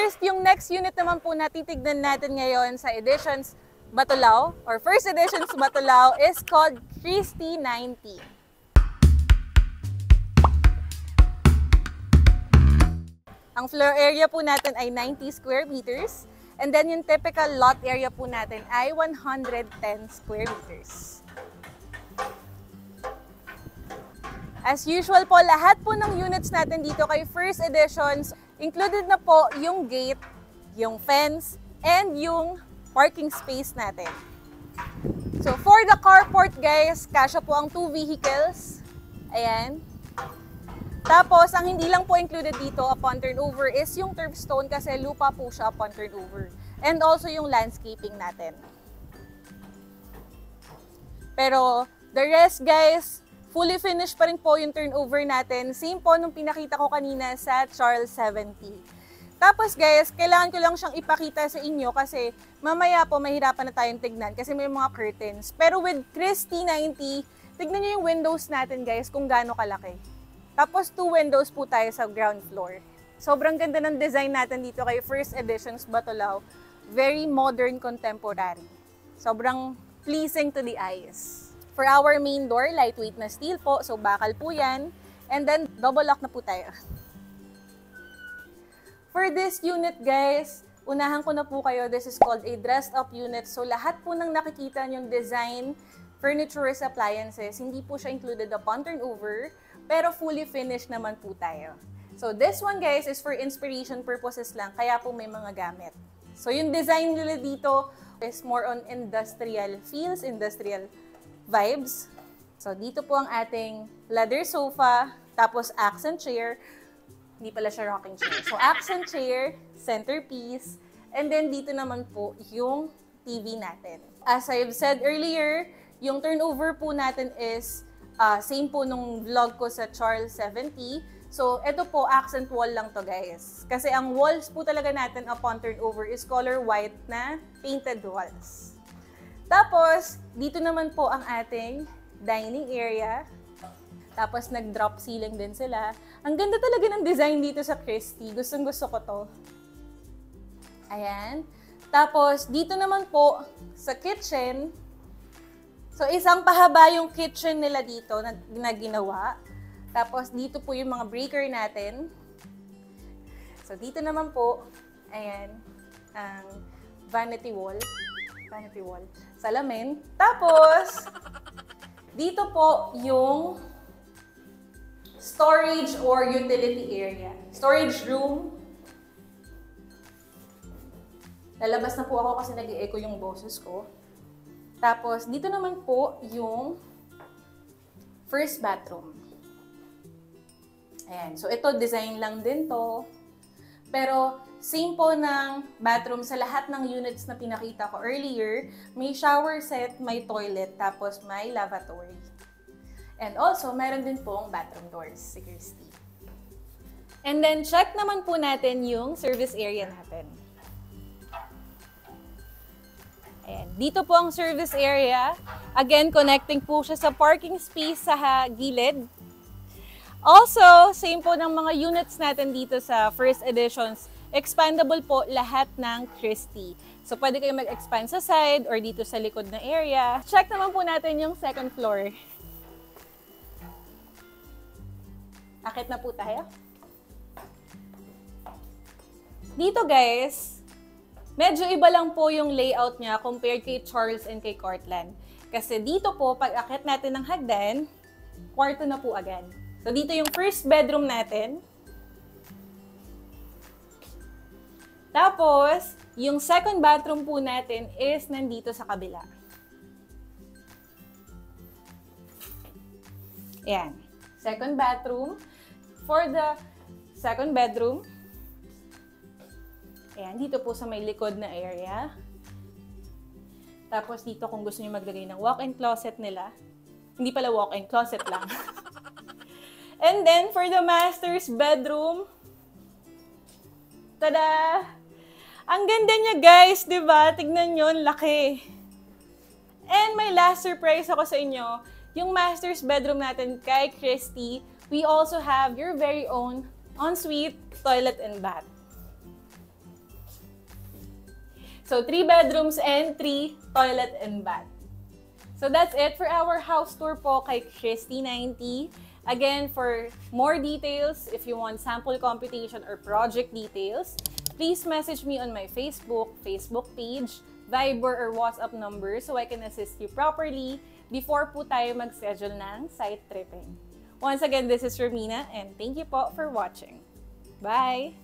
first, yung next unit naman po na titignan natin ngayon sa Editions Batulao, or First Editions Batulao, is called Christie 90. Ang floor area po natin ay 90 square meters. And then yung typical lot area po natin ay 110 square meters. As usual po, lahat po ng units natin dito kay First Editions, included na po yung gate, yung fence, and yung parking space natin. So for the carport guys, kasya po ang 2 vehicles. Ayan. Tapos, ang hindi lang po included dito upon turnover is yung curbstone kasi lupa po siya upon turnover. And also yung landscaping natin. Pero, the rest guys, fully finished pa rin po yung turnover natin. Same po nung pinakita ko kanina sa Charles 70. Tapos guys, kailangan ko lang siyang ipakita sa inyo kasi mamaya po mahirapan na tayong tignan kasi may mga curtains. Pero with Christie 90, tignan nyo yung windows natin guys kung gaano kalaki. Tapos 2 windows po tayo sa ground floor. Sobrang ganda ng design natin dito kay First Editions Batulao. Very modern, contemporary. Sobrang pleasing to the eyes. For our main door, lightweight na steel po. So bakal po yan. And then double lock na po tayo. For this unit guys, unahan ko na po kayo. This is called a dressed up unit. So lahat po ng nakikita nyong design, furniture, appliances, hindi po siya included upon turnover. Pero fully finished naman po tayo. So this one guys is for inspiration purposes lang, kaya po may mga gamit. So yung design nila dito is more on industrial feels, industrial vibes. So dito po ang ating leather sofa, tapos accent chair. Hindi pala siya rocking chair. So accent chair, centerpiece, and then dito naman po yung TV natin. As I've said earlier, yung turnover po natin is same po nung vlog ko sa Charles 70. So, ito po, accent wall lang to guys. Kasi ang walls po talaga natin upon turnover is color white na painted walls. Tapos, dito naman po ang ating dining area. Tapos, nag-drop ceiling din sila. Ang ganda talaga ng design dito sa Christie. Gustong-gusto ko to. Ayan. Tapos, dito naman po sa kitchen, so, isang pahaba yung kitchen nila dito na ginawa. Tapos, dito po yung mga breaker natin. So, dito naman po, ayan, ang vanity wall. Vanity wall. Salamin. Tapos, dito po yung storage or utility area. Storage room. Lalabas na po ako kasi nag-e-echo yung boses ko. Tapos, dito naman po yung first bathroom. Ayan. So, ito, design lang din to. Pero, same po ng bathroom sa lahat ng units na pinakita ko earlier. May shower set, may toilet, tapos may lavatory. And also, meron din pong bathroom doors, si Christie. And then, check naman po natin yung service area natin. Ayan. Dito po ang service area. Again, connecting po siya sa parking space sa gilid. Also, same po ng mga units natin dito sa First Editions. Expandable po lahat ng Christie. So, pwede kayo mag-expand sa side or dito sa likod na area. Check naman po natin yung second floor. Akit na po tayo. Dito guys, medyo iba lang po yung layout niya compared kay Charles and kay Cortland. Kasi dito po, pag akit natin ng hagdan, kwarto na po agad. So dito yung first bedroom natin. Tapos, yung second bathroom po natin is nandito sa kabila. Ayan. Second bathroom. For the second bedroom, ayan, dito po sa may likod na area. Tapos dito kung gusto niyo maglagay ng walk-in closet nila. Hindi pala walk-in, closet lang. And then, for the master's bedroom, tada! Ang ganda niya guys, di ba? Tignan nyo, laki. And may last surprise ako sa inyo. Yung master's bedroom natin kay Christie, we also have your very own ensuite, toilet, and bath. So 3 bedrooms and 3 toilet and bath. So that's it for our house tour po kay Christy 90. Again, for more details, if you want sample computation or project details, please message me on my Facebook page, Viber or WhatsApp number so I can assist you properly before po tayo mag-schedule ng site tripping. Once again, this is Romina and thank you po for watching. Bye!